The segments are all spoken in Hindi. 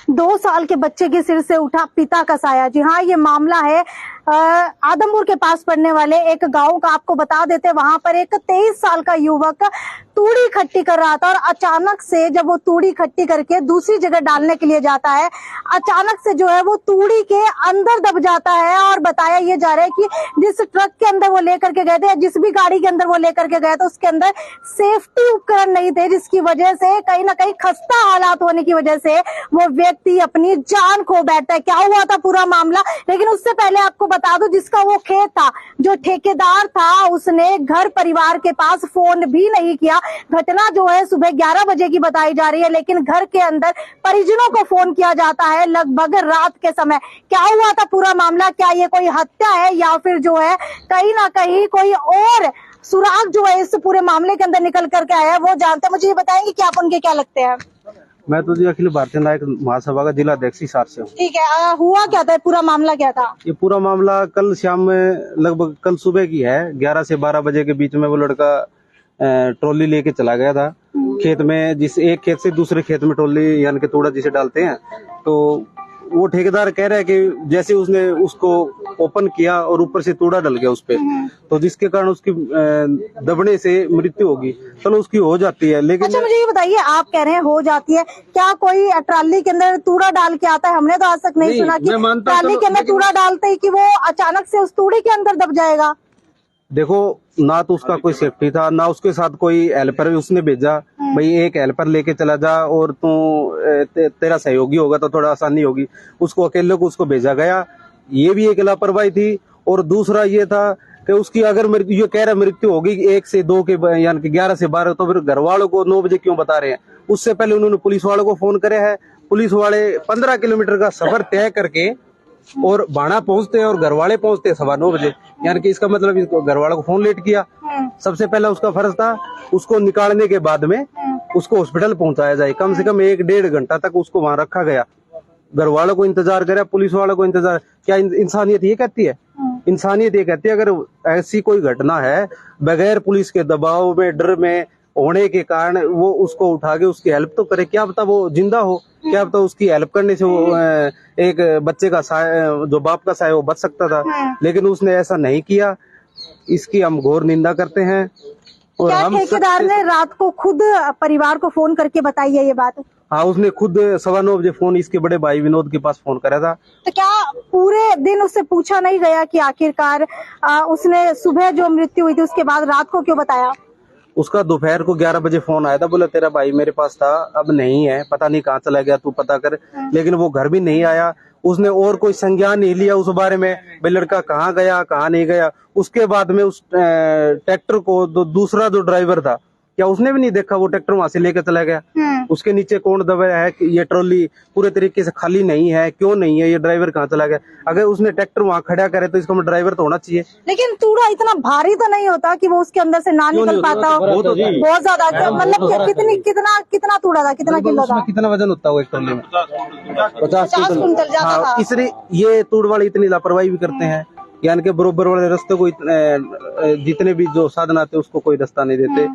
2 साल के बच्चे के सिर से उठा पिता का साया। जी हाँ, ये मामला है आदमपुर के पास पड़ने वाले एक गांव का। आपको बता देते, वहां पर एक 23 साल का युवक तूड़ी इकट्ठी कर रहा था और अचानक से जब वो तूड़ी इकट्ठी करके दूसरी जगह डालने के लिए जाता है, अचानक से जो है वो तूड़ी के अंदर दब जाता है। और बताया ये जा रहा है कि जिस ट्रक के अंदर वो लेकर के गए थे, जिस भी गाड़ी के अंदर वो लेकर के गए थे, उसके अंदर सेफ्टी उपकरण नहीं थे, जिसकी वजह से कहीं ना कहीं खस्ता हालात होने की वजह से वो व्यक्ति अपनी जान खो बैठता है। क्या हुआ था पूरा मामला, लेकिन उससे पहले आपको बता दो, जिसका वो खेत था, जो ठेकेदार था, उसने घर परिवार के पास फोन भी नहीं किया। घटना जो है सुबह 11 बजे की बताई जा रही है, लेकिन घर के अंदर परिजनों को फोन किया जाता है लगभग रात के समय। क्या हुआ था पूरा मामला, क्या ये कोई हत्या है या फिर जो है कहीं ना कहीं कोई और सुराग जो है इस पूरे मामले के अंदर निकल करके आया है, वो जानते हैं। मुझे ये बताएंगे कि आप उनके क्या लगते हैं? मैं तो जी अखिल भारतीय नायक महासभा का जिला अध्यक्ष हिसार से हूँ। ठीक है, हुआ क्या था, पूरा मामला क्या था? ये पूरा मामला कल शाम में लगभग कल सुबह की है। 11 से 12 बजे के बीच में वो लड़का ट्रॉली लेके चला गया था खेत में, जिस एक खेत से दूसरे खेत में ट्रॉली यानी कि तूड़ा जिसे डालते हैं। तो वो ठेकेदार कह रहा है कि जैसे उसने उसको ओपन किया और ऊपर से तूड़ा डल गया उस पे, तो जिसके कारण उसकी दबने से मृत्यु होगी। चलो उसकी हो जाती है, लेकिन अच्छा मुझे ये बताइए, आप कह रहे हैं हो जाती है, क्या कोई ट्राली के अंदर तूड़ा डाल के आता है? हमने तो आज तक नहीं सुना कि ट्राली के अंदर तूड़ा डालते ही कि वो अचानक से उस तूड़े के अंदर दब जाएगा। देखो, ना तो उसका कोई सेफ्टी था, ना उसके साथ कोई हेल्पर उसने भेजा, भाई एक हेल्पर लेके चला जा और तू तेरा सहयोगी होगा तो थोड़ा आसानी होगी। उसको अकेले को उसको भेजा गया, ये भी एक लापरवाही थी। और दूसरा ये था कि उसकी अगर मृत्यु, ये कह रहा मृत्यु होगी 1 से 2 के यानी कि 11 से 12, तो फिर घर वालों को 9 बजे क्यों बता रहे हैं? उससे पहले उन्होंने पुलिस वालों को फोन करे है। पुलिस वाले 15 किलोमीटर का सफर तय करके और बाणा पहुंचते हैं और घर वाले पहुंचते हैं 9:15 बजे, यानी कि इसका मतलब घर वालों को फोन लेट किया। सबसे पहला उसका फर्ज था उसको निकालने के बाद में उसको हॉस्पिटल पहुंचाया जाए। कम से कम 1-1.5 घंटा तक उसको वहां रखा गया। घर वालों को इंतजार करे, पुलिस वालों को इंतजार। क्या इंसानियत ये कहती है? इंसानियत ये कहती है अगर ऐसी कोई घटना है, बगैर पुलिस के दबाव में, डर में होने के कारण वो उसको उठा के उसकी हेल्प तो करे। क्या पता वो जिंदा हो, क्या पता उसकी हेल्प करने से वो एक बच्चे का जो बाप का साया वो बच सकता था, लेकिन उसने ऐसा नहीं किया। इसकी हम घोर निंदा करते हैं। और क्या हम ठेकेदार ने रात को खुद परिवार को फोन करके बताई है ये बात? हाँ, उसने खुद 9:15 बजे फोन इसके बड़े भाई विनोद के पास फोन करा था। तो क्या पूरे दिन उससे पूछा नहीं गया कि आखिरकार उसने सुबह जो मृत्यु हुई थी उसके बाद रात को क्यों बताया? उसका दोपहर को 11 बजे फोन आया था, बोला तेरा भाई मेरे पास था, अब नहीं है, पता नहीं कहाँ चला गया, तू पता कर। लेकिन वो घर भी नहीं आया। उसने और कोई संज्ञान नहीं लिया उस बारे में, भाई लड़का कहाँ गया कहाँ नहीं गया। उसके बाद में उस ट्रैक्टर को दूसरा जो ड्राइवर था, क्या उसने भी नहीं देखा वो ट्रैक्टर वहां से लेकर चला गया? उसके नीचे कौन दबाया है कि ये ट्रॉली पूरे तरीके से खाली नहीं है, क्यों नहीं है, ये ड्राइवर कहाँ चला गया? अगर उसने ट्रैक्टर वहां खड़ा करे तो इसका ड्राइवर तो होना चाहिए। लेकिन तूड़ा इतना भारी तो नहीं होता कि वो उसके अंदर से ना निकल पाता हो? बहुत ज्यादा, मतलब कितना तूड़ा था, कितना किलो था? कितना वजन होता है एक ट्रॉली में? 50 क्विंटल जाता था। इसलिए ये तूड़ वाले इतनी लापरवाही भी करते हैं, यानी कि बरोबर वाले रास्ते को जितने भी जो साधन आते उसको कोई रास्ता नहीं देते।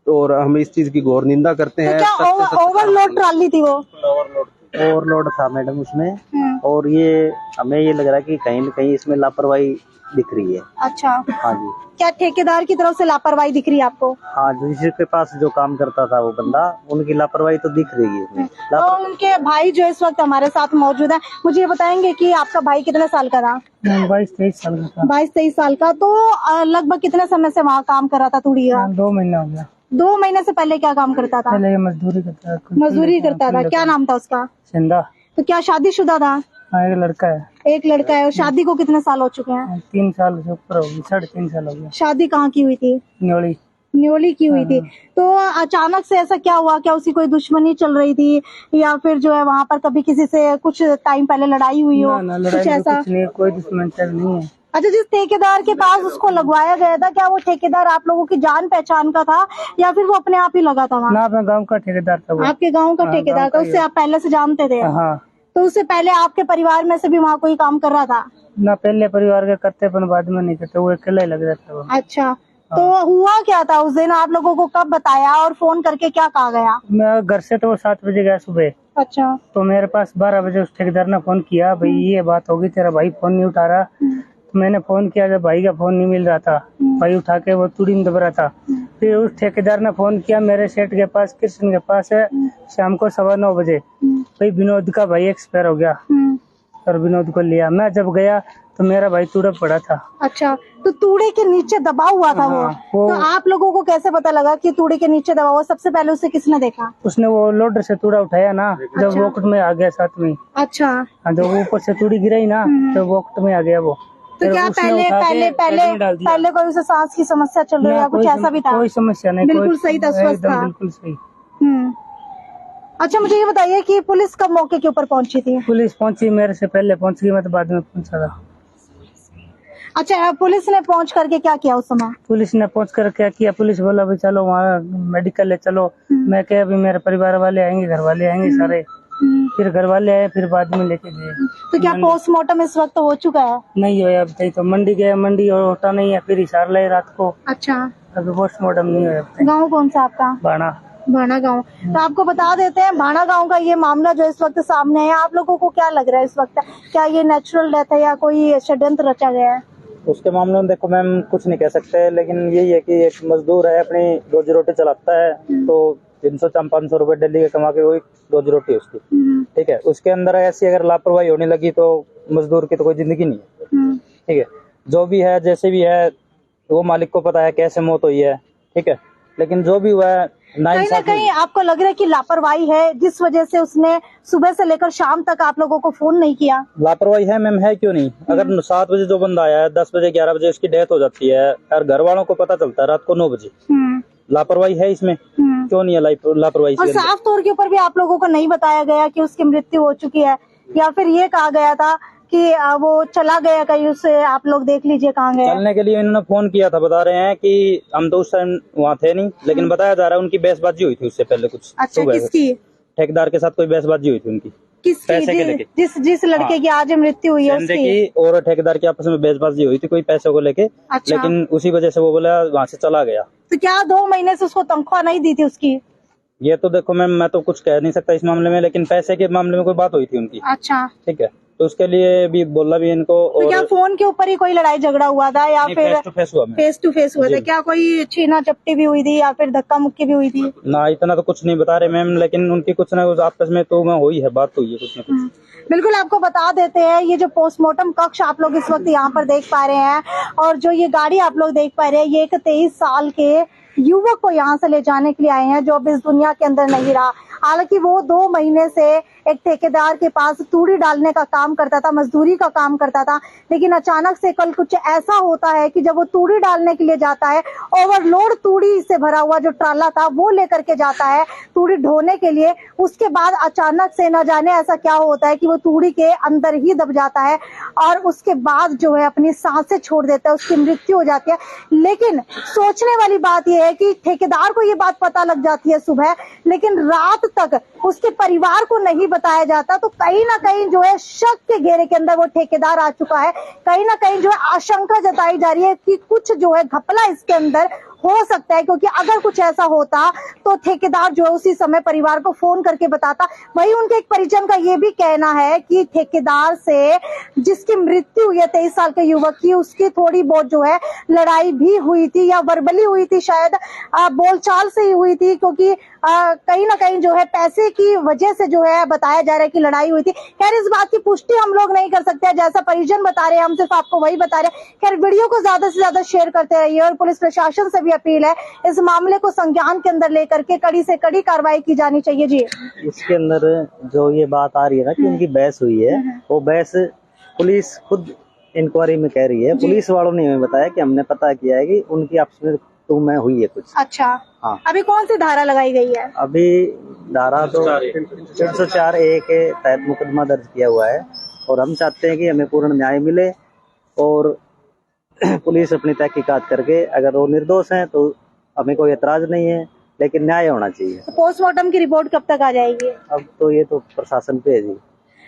और हम इस चीज की घोर निंदा करते हैं। क्या ओवरलोड ट्रॉली थी वो? ओवरलोड था मैडम उसमें। और ये हमें ये लग रहा है कि कहीं न कहीं इसमें लापरवाही दिख रही है। अच्छा, हाँ जी। क्या ठेकेदार की तरफ से लापरवाही दिख रही है आपको? हाँ, जिसके पास जो काम करता था वो बंदा, उनकी लापरवाही तो दिख रही है उसमें। तो उनके भाई जो इस वक्त हमारे साथ मौजूद है, मुझे ये बताएंगे कि आपका भाई कितने साल का था? 22-23 साल का था। 22-23 साल का। तो लगभग कितने समय से वहाँ काम कर रहा था तूड़ी का? 2 महीना हो गया। 2 महीने से पहले क्या काम करता था? पहले मजदूरी करता था। मजदूरी करता था। क्या नाम था उसका? सिंधा। तो क्या शादीशुदा था? हाँ, एक लड़का है। एक लड़का है। और शादी को कितने साल हो चुके हैं? 3 साल से ऊपर हो गया, 3.5 साल हो गया। शादी कहाँ की हुई थी? न्योली की हुई थी। तो अचानक से ऐसा क्या हुआ? क्या उसकी कोई दुश्मनी चल रही थी या फिर जो है वहाँ पर कभी किसी से कुछ टाइम पहले लड़ाई हुई हो? कुछ ऐसा? कोई दुश्मन नहीं है। अच्छा, जिस ठेकेदार के पास उसको लगवाया गया था, क्या वो ठेकेदार आप लोगों की जान पहचान का था या फिर वो अपने आप ही लगा था वहाँ? ना, अपने गाँव का ठेकेदार था वो। आपके गाँव का ठेकेदार था? उससे आप पहले से जानते थे? हाँ। तो उससे पहले आपके परिवार में से भी वहाँ कोई काम कर रहा था? ना, पहले परिवार के करते, पर बाद में नहीं करते, वो अकेला ही लग जाता है। अच्छा, तो हुआ क्या था उस दिन, आप लोगों को कब बताया और फोन करके क्या कहा गया? मैं घर से तो 7 बजे गया सुबह, अच्छा। तो मेरे पास 12 बजे उस ठेकेदार ने फोन किया, भाई ये बात होगी, तेरा भाई फोन नहीं उठा रहा। तो मैंने फोन किया, जब भाई का फोन नहीं मिल रहा था, भाई उठा के वो तूड़ी में दब रहा था। फिर उस ठेकेदार ने फोन किया मेरे सेठ के पास, कृष्ण के पास है, शाम को 9:15 बजे, भाई विनोद का भाई एक्सपायर हो गया और विनोद को लिया। मैं जब गया तो मेरा भाई तूड़ा पड़ा था। अच्छा, तो तूड़े के नीचे दबा हुआ था वो। तो आप लोगों को कैसे पता लगा कि तूड़े के नीचे दबा हुआ? सबसे पहले उसे किसने देखा? उसने वो लोडर से तूड़ा उठाया ना, जब वोकट में आ गया साथ में। अच्छा। हाँ, जब ऊपर से तूड़ी गिराई ना, तो वोकट में आ गया वो। तो क्या पहले कोई उसे सांस की समस्या चल रही है या कुछ ऐसा भी था? कोई समस्या नहीं, बिल्कुल सही था, स्वस्थ था। बिल्कुल सही। अच्छा, मुझे ये बताइए कि पुलिस कब मौके के ऊपर पहुंची थी? पुलिस पहुंची, मेरे से पहले पहुंच गई, मैं तो बाद में पहुंचा था। अच्छा, पुलिस ने पहुंच करके क्या किया उस समय? पुलिस ने पहुंच कर क्या किया, पुलिस बोला भाई चलो वहाँ मेडिकल है, चलो। मैं क्या, अभी मेरे परिवार वाले आएंगे, घर वाले आएंगे सारे। फिर घर वाले आए, फिर बाद में लेके गए। तो क्या पोस्टमार्टम इस वक्त हो चुका है? नहीं होया अब तक, तो मंडी गया, मंडी और होता नहीं है, फिर हिसार लाए रात को। अच्छा। अभी पोस्टमार्टम नहीं होया अब तक। गाँव कौन सा आपका? बाणा। भाना गांव। तो आपको बता देते हैं, भाना गांव का ये मामला जो इस वक्त सामने है, आप लोगों को क्या लग रहा है इस वक्त? क्या ये नेचुरल डेथ है या कोई षड्यंत्र रचा गया है? उसके मामले में देखो मैम, कुछ नहीं कह सकते, लेकिन यही है कि एक मजदूर है, अपनी रोजी रोटी चलाता है, तो 300-500 रुपए डेली के कमा के वही रोजी रोटी है उसकी। ठीक है, उसके अंदर ऐसी अगर लापरवाही होने लगी तो मजदूर की तो कोई जिंदगी नहीं है। ठीक है, जो भी है जैसे भी है वो मालिक को पता है कैसे मौत हुई है। ठीक है, लेकिन जो भी हुआ है कहीं ना कहीं आपको लग रहा है कि लापरवाही है, जिस वजह से उसने सुबह से लेकर शाम तक आप लोगों को फोन नहीं किया? लापरवाही है मैम, है क्यों नहीं? अगर 7 बजे जो बंदा आया है, 10 बजे 11 बजे उसकी डेथ हो जाती है और घर वालों को पता चलता है रात को 9 बजे। लापरवाही है इसमें? क्यों नहीं है लापरवाही? और साफ तौर के ऊपर भी आप लोगों को नहीं बताया गया कि उसकी मृत्यु हो चुकी है, या फिर ये कहा गया था कि वो चला गया कहीं, उससे आप लोग देख लीजिए कहाँ गया? चलने के लिए इन्होंने फोन किया था, बता रहे हैं कि हम तो उस टाइम वहाँ थे नहीं, लेकिन बताया जा रहा है उनकी बहसबाजी हुई थी उससे पहले कुछ। अच्छा, किसकी? ठेकेदार के साथ कोई बहसबाजी हुई थी उनकी। किसकी? पैसे के लेके। जिस लड़के की आज मृत्यु हुई है उसकी और ठेकेदार की आपस में बहसबाजी हुई थी कोई पैसों को लेके। अच्छा। लेकिन उसी वजह से वो बोला वहाँ से चला गया। तो क्या 2 महीने से उसको तनख्वाह नहीं दी थी उसकी? ये तो देखो मैम, मैं तो कुछ कह नहीं सकता इस मामले में, लेकिन पैसे के मामले में कोई बात हुई थी उनकी। अच्छा। ठीक है, तो उसके लिए भी बोला भी इनको। तो क्या फोन के ऊपर ही कोई लड़ाई झगड़ा हुआ था या फिर फेस टू फेस हुआ था? क्या कोई छीना चपटी भी हुई थी या फिर धक्का मुक्की भी हुई थी? ना, इतना तो कुछ नहीं बता रहे मैम, लेकिन उनकी कुछ ना कुछ आपस में तो हुई है, बात हुई है कुछ ना कुछ। बिल्कुल, आपको बता देते हैं, ये जो पोस्टमार्टम कक्ष आप लोग इस वक्त यहाँ पर देख पा रहे हैं और जो ये गाड़ी आप लोग देख पा रहे हैं, ये एक 23 साल के युवक को यहाँ से ले जाने के लिए आए हैं जो अब इस दुनिया के अंदर नहीं रहा। हालांकि वो 2 महीने से एक ठेकेदार के पास तूड़ी डालने का काम करता था, मजदूरी का काम करता था, लेकिन अचानक से कल कुछ ऐसा होता है कि जब वो तूड़ी डालने के लिए जाता है, ओवरलोड तूड़ी से भरा हुआ जो ट्राला था वो लेकर के जाता है तूड़ी ढोने के लिए। उसके बाद अचानक से न जाने ऐसा क्या होता है कि वो तूड़ी के अंदर ही दब जाता है और उसके बाद जो है अपनी सांसें छोड़ देता है, उसकी मृत्यु हो जाती है। लेकिन सोचने वाली बात यह है कि ठेकेदार को ये बात पता लग जाती है सुबह, लेकिन रात तक उसके परिवार को नहीं बताया जाता। तो कहीं ना कहीं जो है शक के घेरे के अंदर वो ठेकेदार आ चुका है। कहीं ना कहीं जो है आशंका जताई जा रही है कि कुछ जो है घपला इसके अंदर हो सकता है, क्योंकि अगर कुछ ऐसा होता तो ठेकेदार जो है उसी समय परिवार को फोन करके बताता। वही उनके एक परिजन का ये भी कहना है कि ठेकेदार से जिसकी मृत्यु हुई है 23 साल के युवक की, उसकी थोड़ी बहुत जो है लड़ाई भी हुई थी या वर्बली हुई थी, शायद बोलचाल से ही हुई थी, क्योंकि कहीं ना कहीं जो है पैसे की वजह से जो है बताया जा रहा है कि लड़ाई हुई थी। खैर इस बात की पुष्टि हम लोग नहीं कर सकते, जैसा परिजन बता रहे हैं हम सिर्फ आपको वही बता रहे हैं। खैर वीडियो को ज्यादा से ज्यादा शेयर करते रहिए और पुलिस प्रशासन से भी अपील है इस मामले को संज्ञान के अंदर लेकर के कड़ी से कड़ी कार्रवाई की जानी चाहिए। जी, इसके अंदर जो ये बात आ रही है ना कि उनकी बहस हुई है, वो बहस पुलिस खुद इंक्वायरी में कह रही है। पुलिस वालों ने हमें बताया कि हमने पता किया है कि उनकी आपस में तो मैं हुई है कुछ। अच्छा, हाँ। अभी कौन सी धारा लगाई गई है? अभी धारा तो 304A के तहत मुकदमा दर्ज किया हुआ है और हम चाहते हैं कि हमें पूर्ण न्याय मिले और पुलिस अपनी तहकीकात करके अगर वो निर्दोष हैं तो हमें कोई एतराज नहीं है, लेकिन न्याय होना चाहिए। तो पोस्टमार्टम की रिपोर्ट कब तक आ जाएगी? अब तो ये तो प्रशासन पे है जी।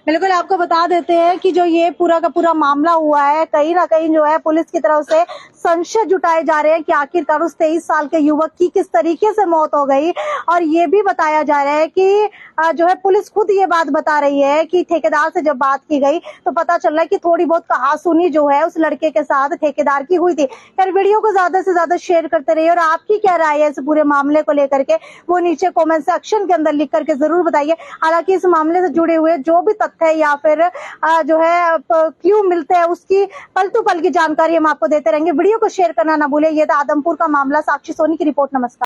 बिल्कुल, आपको बता देते हैं कि जो ये पूरा का पूरा मामला हुआ है, कहीं ना कहीं जो है पुलिस की तरफ से संशय जुटाए जा रहे हैं कि आखिरकार उस 23 साल के युवक की किस तरीके से मौत हो गई। और ये भी बताया जा रहा है कि जो है पुलिस खुद ये बात बता रही है कि ठेकेदार से जब बात की गई तो पता चल रहा है कि थोड़ी बहुत कहासुनी जो है उस लड़के के साथ ठेकेदार की हुई थी। यार वीडियो को ज्यादा से ज्यादा शेयर करते रहिए और आपकी क्या राय है इस पूरे मामले को लेकर के वो नीचे कमेंट सेक्शन के अंदर लिख करके जरूर बताइए। हालांकि इस मामले से जुड़े हुए जो भी तथ्य है या फिर जो है क्यों मिलते हैं उसकी पल टू पल की जानकारी हम आपको देते रहेंगे। वीडियो को शेयर करना ना भूले। ये था आदमपुर का मामला। साक्षी सोनी की रिपोर्ट। नमस्कार।